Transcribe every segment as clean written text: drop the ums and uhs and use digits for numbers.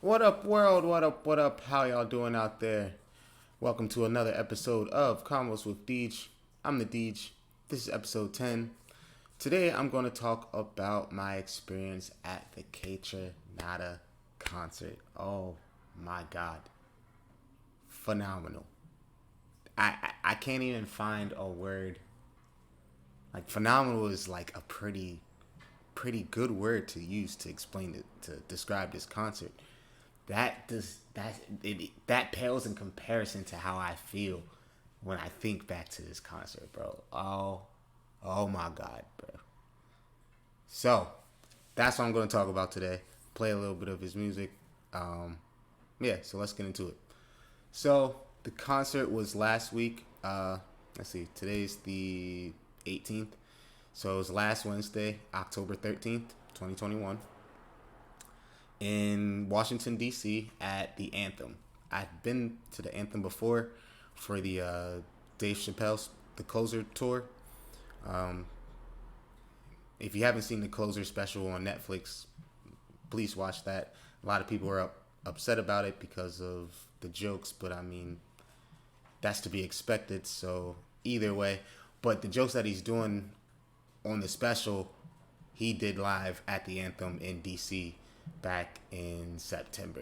What up, world? What up? What up? How y'all doing out there? Welcome to another episode of Convos with Deej. I'm the Deej. This is episode 10. Today, I'm going to talk about my experience at the Kaytranada concert. Oh my God. Phenomenal. I can't even find a word. Like, phenomenal is like a pretty good word to use to explain it, to describe this concert. That pales in comparison to how I feel when I think back to this concert, bro. Oh my God, bro. So that's what I'm going to talk about today. Play a little bit of his music. Yeah, so let's get into it. So the concert was last week. Let's see, today's the 18th. So it was last Wednesday, October 13th, 2021, in Washington, D.C. at the Anthem. I've been to the Anthem before for the Dave Chappelle's The Closer tour. Um, if you haven't seen the Closer special on Netflix, please watch that. A lot of people are upset about it because of the jokes, but I mean, that's to be expected. So either way, but the jokes that he's doing on the special, he did live at the Anthem in DC back in September.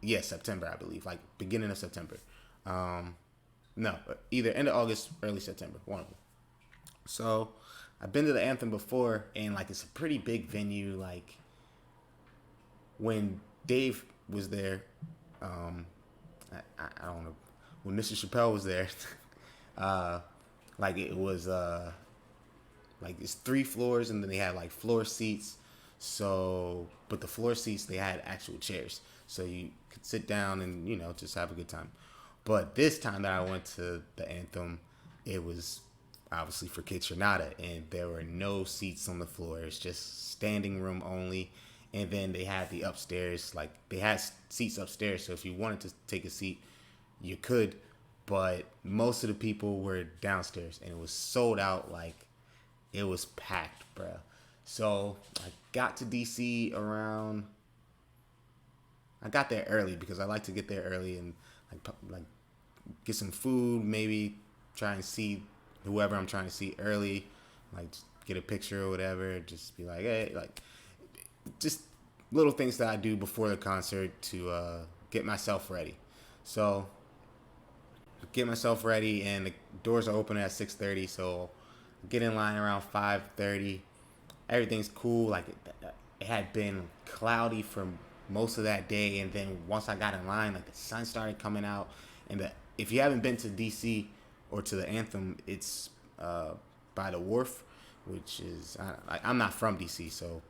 Yeah, September, I believe, like beginning of September. Um, no, either end of August, early September, one of them. So I've been to the Anthem before, and like it's a pretty big venue. Like when Dave was there, um, I don't know, when Mr. Chappelle was there, uh, like it was like it's 3 floors, and then they had like floor seats. So, but the floor seats, they had actual chairs, so you could sit down and just have a good time. But this time that I went to the Anthem, it was obviously for Kaytranada, and there were no seats on the floor. It's just standing room only. And then they had the upstairs, like they had seats upstairs, so if you wanted to take a seat, you could. But most of the people were downstairs, and it was sold out. Like it was packed, bruh. So I got to DC around. I got there early because I like to get there early and like get some food, maybe try and see whoever I'm trying to see early, like just get a picture or whatever. Just be like, hey, like just little things that I do before the concert to get myself ready. So get myself ready, and the doors are open at 6:30. So get in line around 5:30. Everything's cool. Like it had been cloudy for most of that day, and then once I got in line, like the sun started coming out. And if you haven't been to DC or to the Anthem, it's by the wharf, which is I'm not from DC, so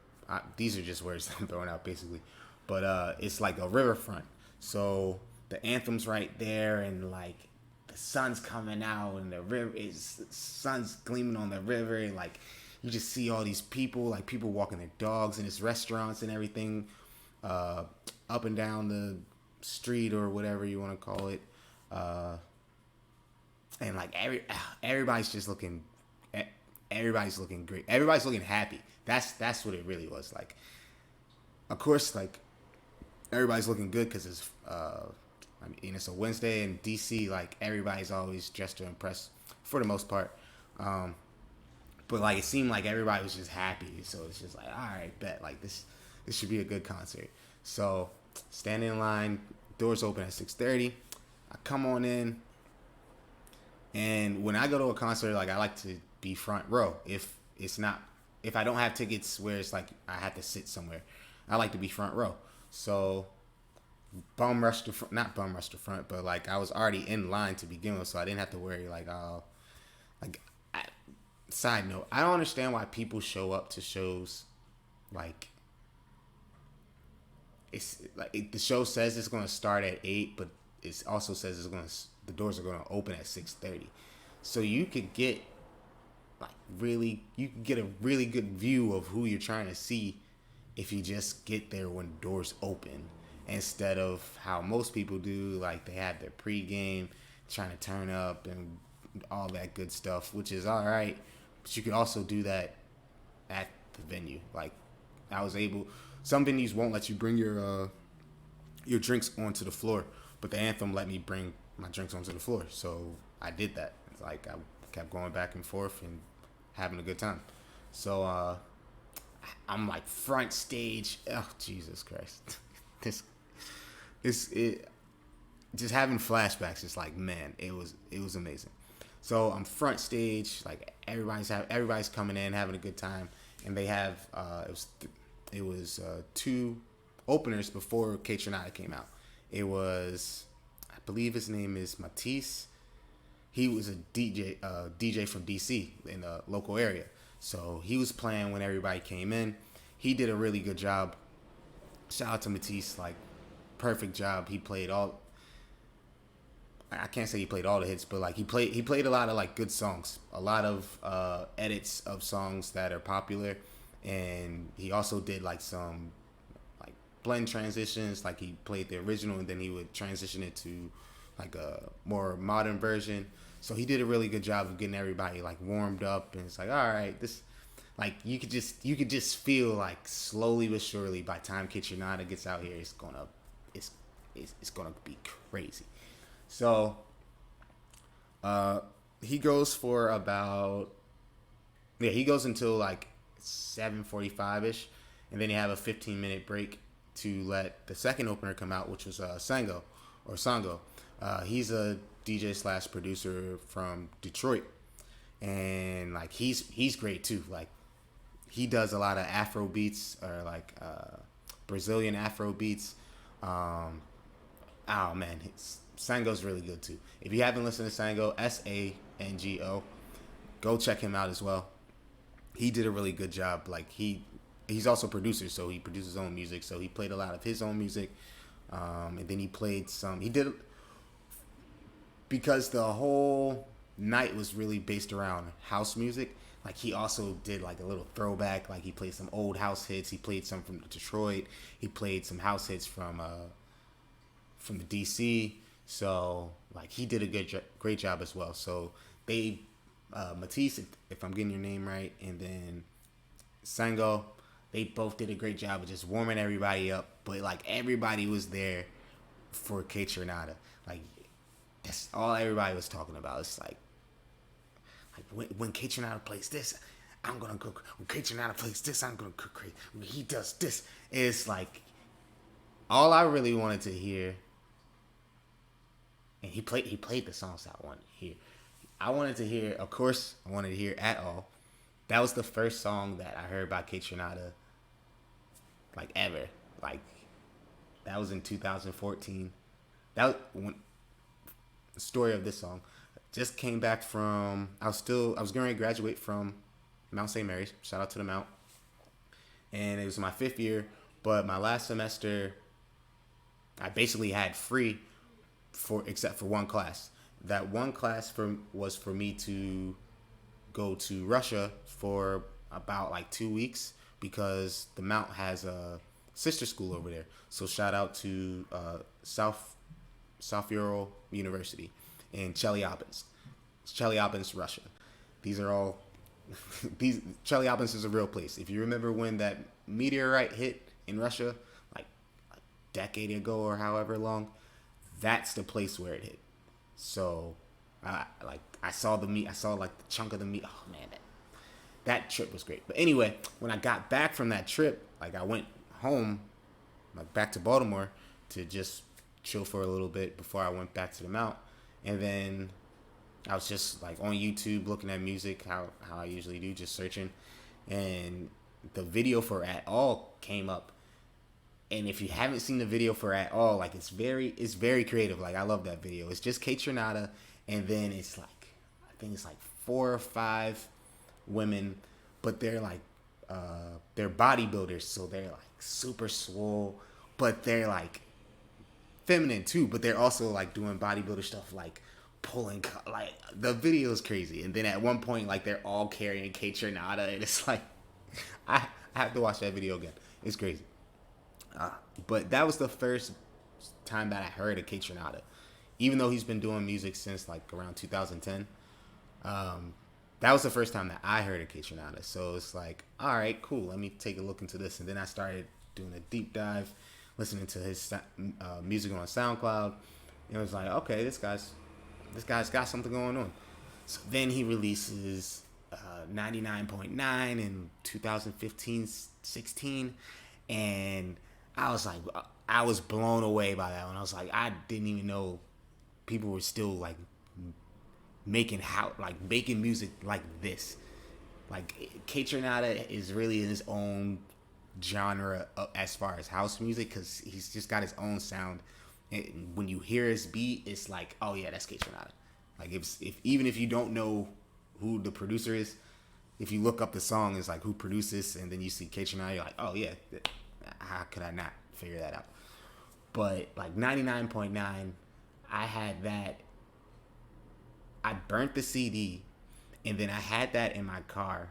these are just words I'm throwing out basically. But it's like a riverfront, so the Anthem's right there, and like the sun's coming out, and the river is sun's gleaming on the river, and like you just see all these people, like people walking their dogs, and it's restaurants and everything, up and down the street or whatever you want to call it, and like everybody's just looking, everybody's looking great, everybody's looking happy. That's what it really was like. Of course, like everybody's looking good because it's I mean it's a Wednesday in DC. Like everybody's always dressed to impress for the most part. But like it seemed like everybody was just happy, so it's just like, all right, bet, like this should be a good concert. So standing in line, doors open at 6:30. I come on in, and when I go to a concert, like I like to be front row. If I don't have tickets where it's like I have to sit somewhere, I like to be front row. So bum rush to front, not bum rush to front, but like I was already in line to begin with, so I didn't have to worry like, oh, like side note, I don't understand why people show up to shows like it's like the show says it's going to start at 8, but it also says the doors are going to open at 6:30. So you could get you could get a really good view of who you're trying to see if you just get there when doors open, instead of how most people do, like they have their pregame, trying to turn up and all that good stuff, which is all right, but you could also do that at the venue. Like I was able, some venues won't let you bring your your drinks onto the floor. But the anthem let me bring my drinks onto the floor, so I did that. It's like I kept going back and forth and having a good time. So I'm like front stage. Oh Jesus Christ, this it just having flashbacks. It's like, man, it was amazing. So I'm front stage, like everybody's coming in having a good time, and they have it was two openers before Kaytranada came out. It was, I believe his name is Matisse. He was a DJ from DC in the local area. So he was playing when everybody came in. He did a really good job. Shout out to Matisse, like perfect job. He played all. I can't say he played all the hits, but like he played a lot of like good songs, a lot of edits of songs that are popular, and he also did like some like blend transitions. Like he played the original and then he would transition it to like a more modern version. So he did a really good job of getting everybody like warmed up, and it's like, all right, this, like you could just feel like slowly but surely by the time Kaytranada gets out here, it's gonna be crazy. So he goes for about, yeah, he goes until like 7:45 ish, and then you have a 15-minute break to let the second opener come out, which was Sango. He's a DJ slash producer from Detroit, and like he's great too. Like he does a lot of Afro beats, or like Brazilian Afro beats. Oh man, Sango's really good too. If you haven't listened to Sango, Sango, go check him out as well. He did a really good job. Like he's also a producer, so he produces his own music. So he played a lot of his own music, and then he played some. He did, because the whole night was really based around house music. Like he also did like a little throwback. Like he played some old house hits. He played some from Detroit. He played some house hits from the DC. So like he did a great job as well. So they Matisse, if I'm getting your name right, and then Sango, they both did a great job of just warming everybody up. But like everybody was there for Kaytranada. Like that's all everybody was talking about. It's like when Kaytranada plays this, I'm gonna go. When Kaytranada plays this, I'm gonna go crazy. When he does this, it's like all I really wanted to hear. And he played the songs I wanted to hear. I wanted to hear, of course, I wanted to hear At All. That was the first song that I heard by Kaytranada, like ever. Like that was in 2014. That was when the story of this song. Just came back from, I was getting ready to graduate from Mount St. Mary's. Shout out to the Mount. And it was my 5th year, but my last semester, I basically had free except for one class. That one class was for me to go to Russia for about like 2 weeks, because the Mount has a sister school over there. So shout out to South Ural University in Chelyabinsk, Russia. These are all Chelyabinsk is a real place. If you remember when that meteorite hit in Russia, like a decade ago or however long, that's the place where it hit. So I saw the meat. I saw like the chunk of the meat. Oh man, that trip was great. But anyway, when I got back from that trip, like I went home, like back to Baltimore, to just chill for a little bit before I went back to the Mount. And then I was just like on YouTube looking at music, how I usually do, just searching, and the video for At All came up. And if you haven't seen the video for At All, like it's very creative. Like I love that video. It's just Kaytranada, and then it's like, I think it's like 4 or 5 women, but they're like they're bodybuilders, so they're like super swole, but they're like feminine too, but they're also like doing bodybuilder stuff, like pulling, like the video is crazy. And then at one point, like they're all carrying Kaytranada, and it's like I have to watch that video again. It's crazy. But that was the first time that I heard of Kaytranada, even though he's been doing music since like around 2010. That was the first time that I heard of Kaytranada. So it's like, all right, cool. Let me take a look into this. And then I started doing a deep dive, listening to his music on SoundCloud. And it was like, okay, this guy's got something going on. So then he releases 99.9 in 2015-16, and I was like, I was blown away by that one. I was like, I didn't even know people were still like making music like this. Like Kaytranada is really in his own genre as far as house music, because he's just got his own sound. And when you hear his beat, it's like, oh yeah, that's Kaytranada. Like if even if you don't know who the producer is, if you look up the song, it's like who produced this, and then you see Kaytranada, you're like, oh yeah, how could I not figure that out? But like 99.9, I had that. I burnt the CD, and then I had that in my car.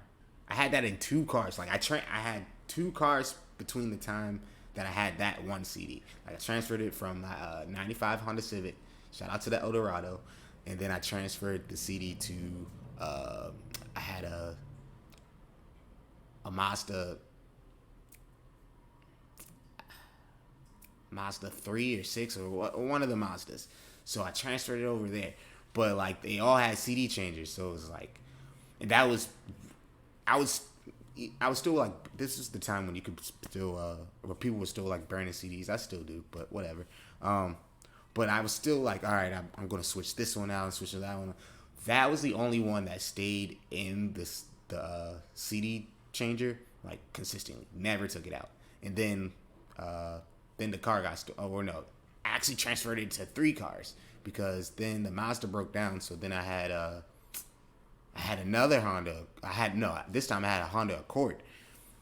I had that in two cars. Like I had two cars between the time that I had that one CD. Like I transferred it from my 95 Honda Civic. Shout out to the Eldorado. And then I transferred the CD to I had a Mazda 3 or 6 or one of the Mazdas. So I transferred it over there. But like they all had CD changers, so it was like, and that was, I was still like, this is the time when you could still where people were still like burning CDs. I still do, but whatever. But I was still like, all right, I'm gonna switch this one out and switch that one. That was the only one that stayed in the CD changer like consistently. Never took it out. And then the car got I actually transferred it to 3 cars, because then the Mazda broke down. So then I had another Honda. This time I had a Honda Accord,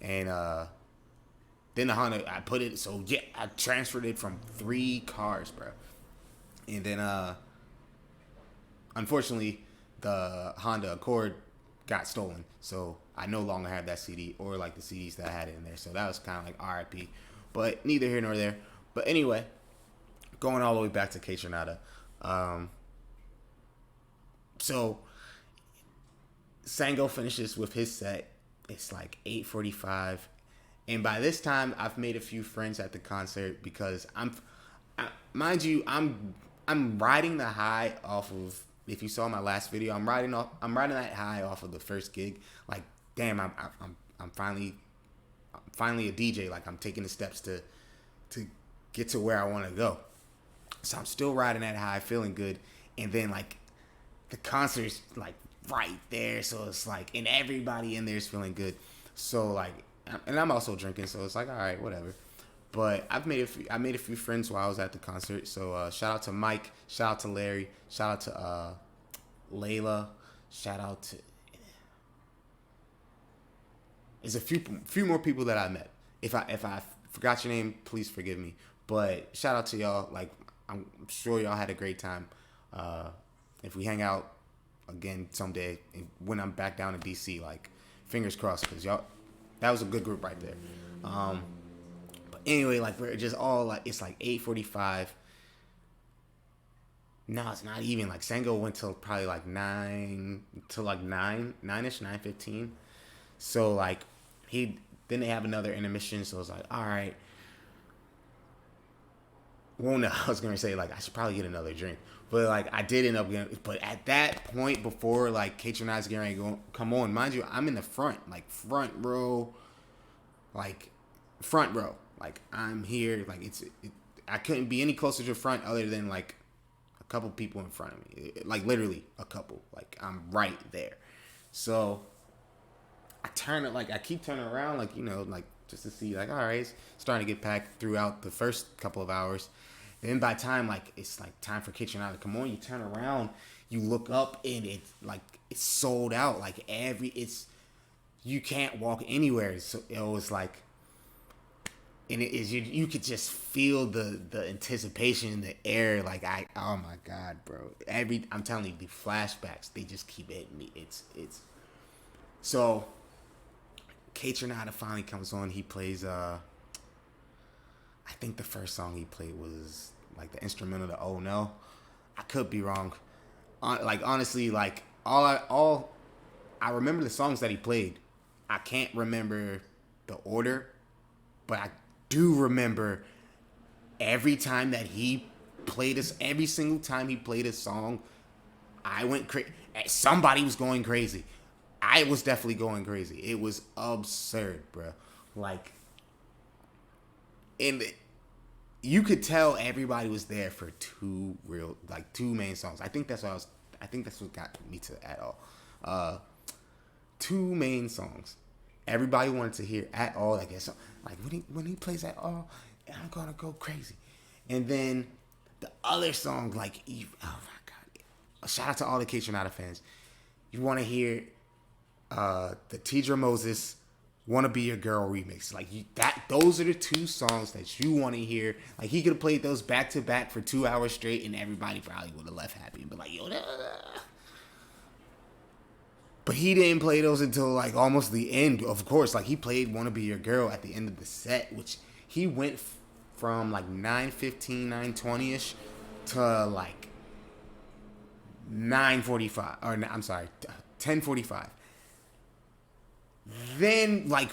and then the Honda I put it. So yeah, I transferred it from 3 cars, bro. And then unfortunately the Honda Accord got stolen, so I no longer have that CD or like the CDs that I had in there. So that was kind of like RIP, but neither here nor there. But anyway, going all the way back to Kaytranada. So Sango finishes with his set. It's like 8:45, and by this time I've made a few friends at the concert, because mind you, I'm riding the high off of. If you saw my last video, I'm riding that high off of the first gig. Like, damn, I'm finally a DJ. Like, I'm taking the steps to get to where I want to go. So I'm still riding that high, feeling good. And then like the concert's like right there, so it's like, and everybody in there is feeling good. So like, and I'm also drinking, so it's like, all right, whatever. But I made a few friends while I was at the concert. So shout out to Mike, shout out to Larry, shout out to Layla, shout out to. There's a few more people that I met. If I forgot your name, please forgive me. But shout out to y'all. Like, I'm sure y'all had a great time. If we hang out again someday, when I'm back down in DC, like, fingers crossed, because y'all, that was a good group right there. But anyway, like, we're just all like, it's like 8:45. No, it's not even. Like, Sango went till probably like 9-ish, 9:15. So like, then they have another intermission. So it's like, all right. Well, no, I was gonna say like I should probably get another drink, but like I did end up getting. But at that point, before like Kaytranada's getting ready to go, come on, mind you, I'm in the front row, like I'm here, like I couldn't be any closer to the front other than like a couple people in front of me, like literally a couple, like I'm right there. So I keep turning around, like, you know, like just to see, like, all right, it's starting to get packed throughout the first couple of hours. Then by the time, like, it's like time for Kaytranada to come on, you turn around, you look up, and it's like, it's sold out. Like, you can't walk anywhere. So it was like, and it is, you could just feel the anticipation in the air. Like, oh my God, bro. I'm telling you, the flashbacks, they just keep hitting me. It's, so Kaytranada finally comes on. He plays, I think the first song he played was like the instrumental to "Oh No." I could be wrong. Like, honestly, like all I remember the songs that he played. I can't remember the order, but I do remember every time that he played us, every single time he played a song, I went crazy. Somebody was going crazy. I was definitely going crazy. It was absurd, bro. Like, and you could tell everybody was there for two main songs. I think that's what I was. I think that's what got me to At All. Two main songs. Everybody wanted to hear At All. I guess like when he plays At All, I'm gonna go crazy. And then the other song, like, oh my god! Shout out to all the Kaytranada fans. You want to hear the Tidra Moses "Wanna Be Your Girl" remix? Like those are the two songs that you want to hear. Like he could have played those back to back for 2 hours straight, and everybody probably would have left happy. But like, yo, but he didn't play those until like almost the end. Of course, like he played "Wanna Be Your Girl" at the end of the set, which he went from like 9:15, 9:20ish to like 9:45, or I'm sorry, 10:45. Then like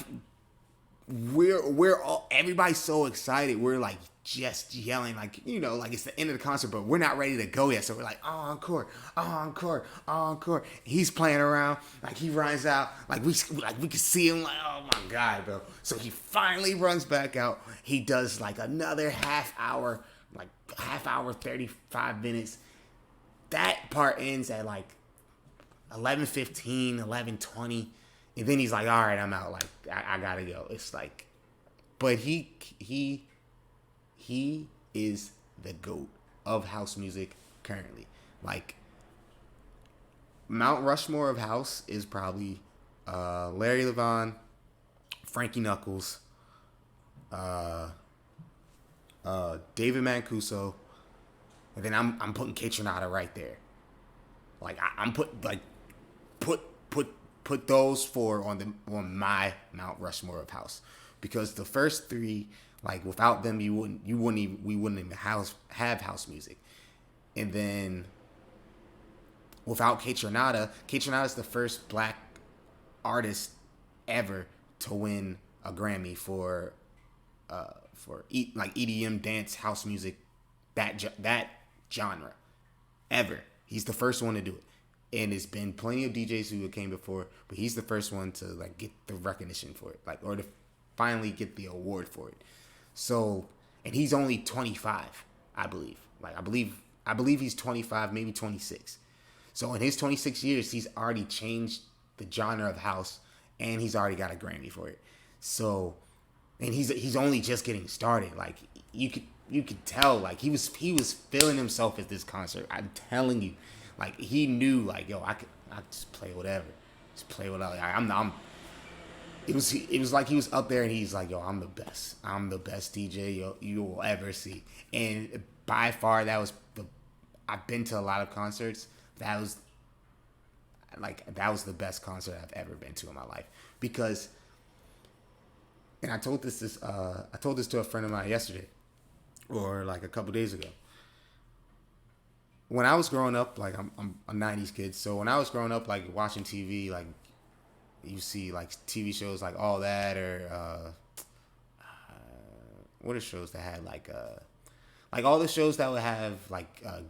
we're all, everybody's so excited. We're like just yelling, like, like it's the end of the concert, but we're not ready to go yet. So we're like, encore, encore, encore. He's playing around, like he runs out, like we can see him, like, oh my god, bro. So he finally runs back out. He does like another half hour, 35 minutes. That part ends at like 11:15, 11:20. And then he's like, all right, I'm out. Like, I gotta go. It's like, but he is the GOAT of house music currently. Like, Mount Rushmore of house is probably Larry Levan, Frankie Knuckles, David Mancuso, and then I'm putting Kaytranada right there. Like I'm put those four on my Mount Rushmore of house, because the first three, like without them we wouldn't even have house music. And then without Kaytranada is the first black artist ever to win a Grammy for EDM, dance, house music, that genre ever. He's the first one to do it. And it's been plenty of DJs who came before, but he's the first one to like get the recognition for it, like, or to finally get the award for it. So, and he's only 25, I believe. Like I believe he's 25, maybe 26. So in his 26 years, he's already changed the genre of house, and he's already got a Grammy for it. So, and he's only just getting started. Like you could tell, like he was feeling himself at this concert. I'm telling you. Like he knew, like, yo, I just play whatever, Like, It was like he was up there and he's like, yo, I'm the best DJ you will ever see. And by far, I've been to a lot of concerts. That was the best concert I've ever been to in my life, because, and I told this to a friend of mine yesterday, or like a couple days ago. When I was growing up, like I'm a 90s kid, so when I was growing up, like watching TV, like you see like TV shows like All That, or what are shows that had like all the shows that would have like the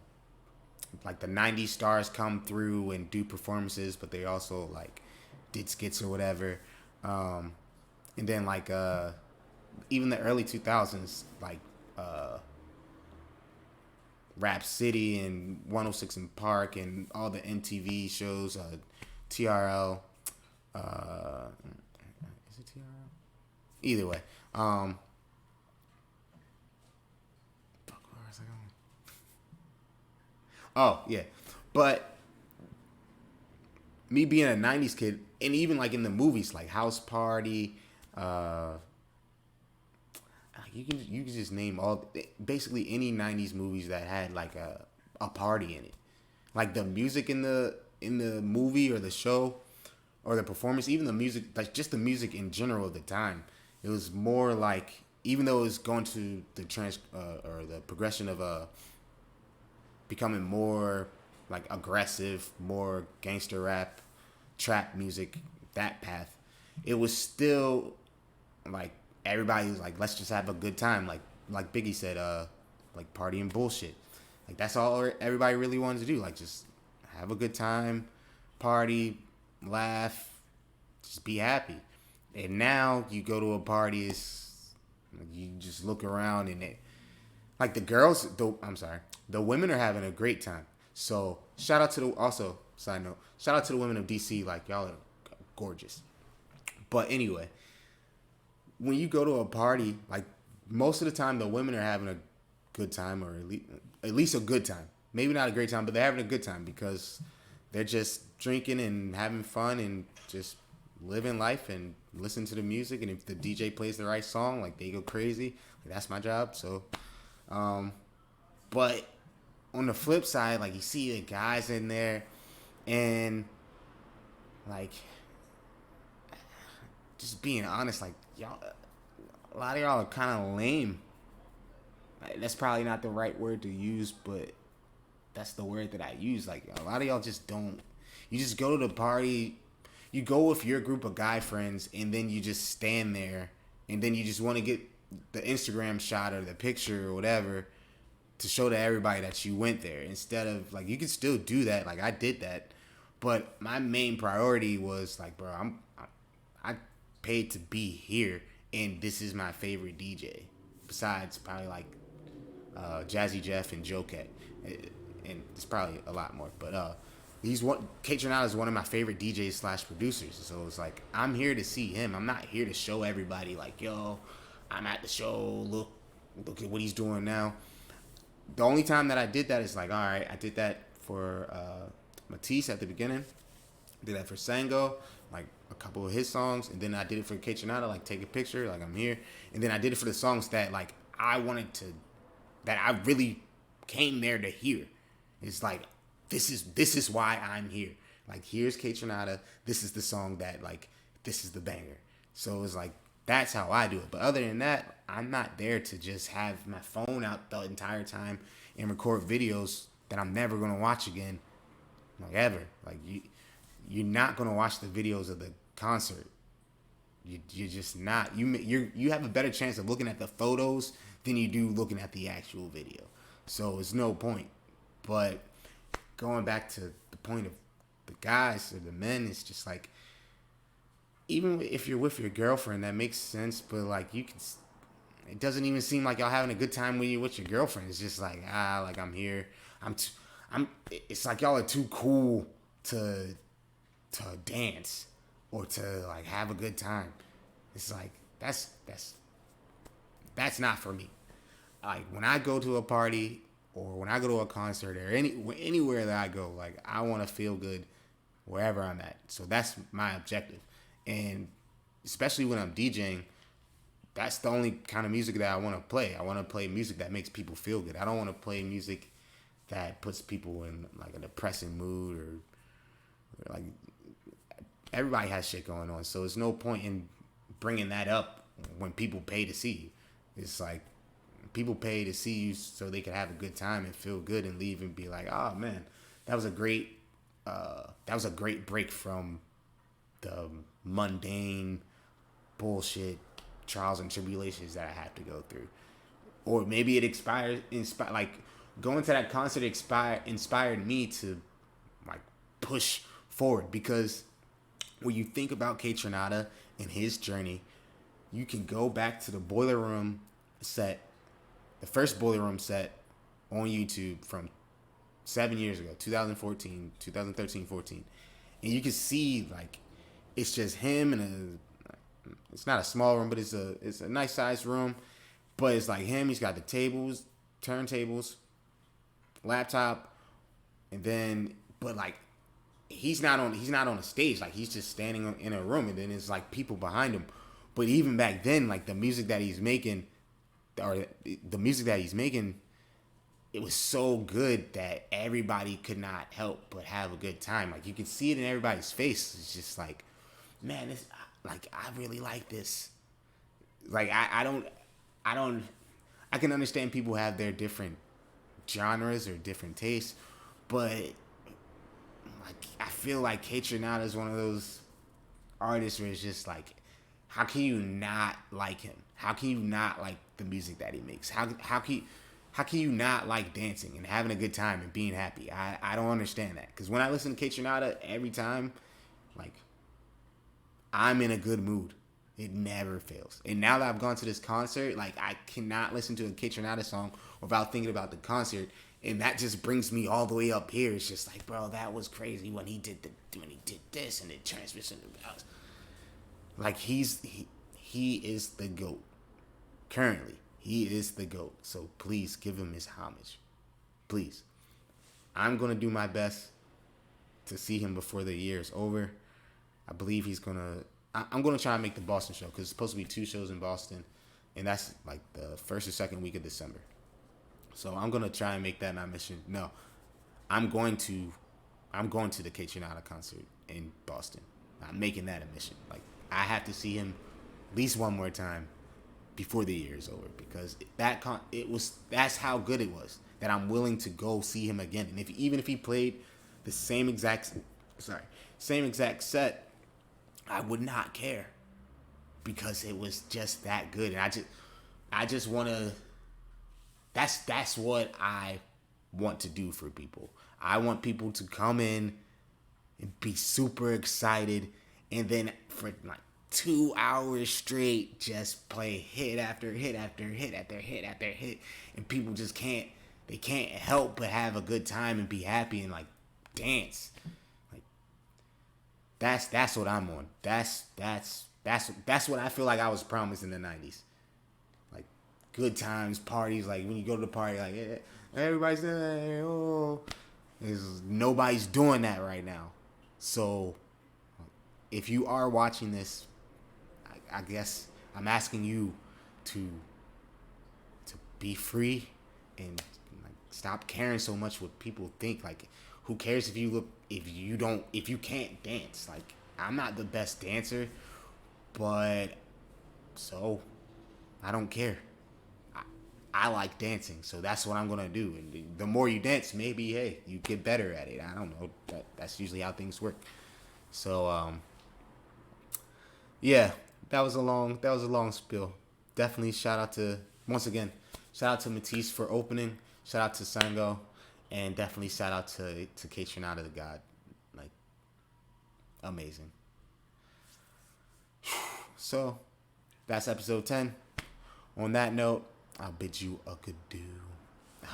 90s stars come through and do performances, but they also like did skits or whatever. And then like even the early 2000s, like Rap City and 106 in Park and all the MTV shows, TRL, is it TRL? Either way, where was I going? Oh yeah, but me being a 90s kid, and even like in the movies like House Party, you can just name basically any 90s movies that had like a party in it. Like the music in the movie or the show or the performance, even the music, like just the music in general at the time, it was more like, even though it was going to the or the progression of becoming more like aggressive, more gangster rap, trap music, that path, it was still like everybody was like, let's just have a good time. Like, like Biggie said, like party and bullshit. Like that's all everybody really wanted to do. Like just have a good time, party, laugh, just be happy. And now you go to a party, you just look around and like the women are having a great time. So shout out to side note, shout out to the women of DC. Like y'all are gorgeous. But anyway, when you go to a party, like most of the time the women are having a good time, or at least a good time. Maybe not a great time, but they're having a good time because they're just drinking and having fun and just living life and listen to the music. And if the DJ plays the right song, like they go crazy. Like, that's my job. So, but on the flip side, like you see the guys in there, and like just being honest, like y'all, a lot of y'all are kind of lame. Like, that's probably not the right word to use, but that's the word that I use. Like a lot of y'all just don't. You just go to the party. You go with your group of guy friends, and then you just stand there, and then you just want to get the Instagram shot or the picture or whatever to show to everybody that you went there. Instead of like, you can still do that. Like I did that, but my main priority was like, bro, I paid to be here, and this is my favorite DJ. Besides probably like Jazzy Jeff and Joe Cat, and it's probably a lot more, but Kaytranada is one of my favorite DJs / producers. So it's like, I'm here to see him. I'm not here to show everybody like, yo, I'm at the show. Look at what he's doing now. The only time that I did that is like, all right, I did that for Matisse at the beginning. Did that for Sango, like a couple of his songs, and then I did it for Kaytranada, like take a picture, like I'm here. And then I did it for the songs that like that I really came there to hear. It's like, this is why I'm here. Like, here's Kaytranada. This is the song that, like, this is the banger. So it's like, that's how I do it. But other than that, I'm not there to just have my phone out the entire time and record videos that I'm never going to watch again, like, ever. Like, you're not going to watch the videos of the concert. You're just not. You have a better chance of looking at the photos than you do looking at the actual video. So it's no point. But going back to the point of the guys or the men, it's just like, even if you're with your girlfriend, that makes sense. But like, it doesn't even seem like y'all having a good time when you're with your girlfriend. It's just like, like I'm here. It's like y'all are too cool to dance or to like have a good time. It's like, that's not for me. Like when I go to a party, or when I go to a concert, or anywhere that I go, like I want to feel good wherever I'm at. So that's my objective. And especially when I'm DJing, that's the only kind of music that I want to play. I want to play music that makes people feel good. I don't want to play music that puts people in like a depressing mood, or like, everybody has shit going on. So there's no point in bringing that up when people pay to see you. It's like, people pay to see you so they can have a good time and feel good and leave and be like, oh man, that was a great break from the mundane bullshit trials and tribulations that I have to go through. Or maybe it like going to that concert inspired me to like push forward, because when you think about Kaytranada and his journey, you can go back to the Boiler Room set, the first Boiler Room set on YouTube from 7 years ago, 2013, 14. And you can see, like, it's just him and it's not a small room, but it's a nice sized room. But it's like him, he's got the tables, turntables, laptop, and then, but like, he's not on a stage. Like, he's just standing in a room, and then it's like people behind him. But even back then, like, the music that he's making, it was so good that everybody could not help but have a good time. Like, you could see it in everybody's face. It's just like, man, I really like this. Like, I can understand people have their different genres or different tastes, but like, I feel like Kaytranada is one of those artists where it's just like, how can you not like him? How can you not like the music that he makes? How can you not like dancing and having a good time and being happy? I don't understand that. Because when I listen to Kaytranada, every time, like, I'm in a good mood. It never fails. And now that I've gone to this concert, like, I cannot listen to a Kaytranada song without thinking about the concert. And that just brings me all the way up here. It's just like, bro, that was crazy when he did this and the transmission. Like, he is the GOAT. Currently, he is the GOAT. So please give him his homage. Please. I'm going to do my best to see him before the year is over. I believe he's going to... I'm going to try and make the Boston show, because it's supposed to be 2 shows in Boston. And that's like the first or second week of December. So I'm going to try and make that my mission. No, I'm going to the Kaytranada concert in Boston. I'm making that a mission. Like, I have to see him at least one more time before the year is over, because that's how good it was, that I'm willing to go see him again. And even if he played the same exact set, I would not care, because it was just that good. And I just want to... That's what I want to do for people. I want people to come in and be super excited, and then for like 2 hours straight just play hit after hit after hit after hit after hit, and people just can't help but have a good time and be happy and like dance. Like, that's what I'm on. That's what I feel like I was promised in the 90s. Good times, parties, like when you go to the party, like, yeah, everybody's there, oh. Nobody's doing that right now. So if you are watching this, I guess I'm asking you to be free and like, stop caring so much what people think. Like, who cares if you can't dance? Like, I'm not the best dancer, but so I don't care. I like dancing, so that's what I'm gonna do. And the more you dance, maybe, hey, you get better at it. I don't know. That's usually how things work. So yeah, that was a long spiel. Definitely shout out to Matisse for opening. Shout out to Sango, and definitely shout out to Kaytranada, the God. Like, amazing. So that's episode 10. On that note, I'll bid you a good do.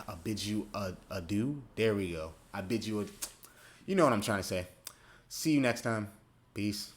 I'll bid you a do. There we go. I bid you a... You know what I'm trying to say. See you next time. Peace.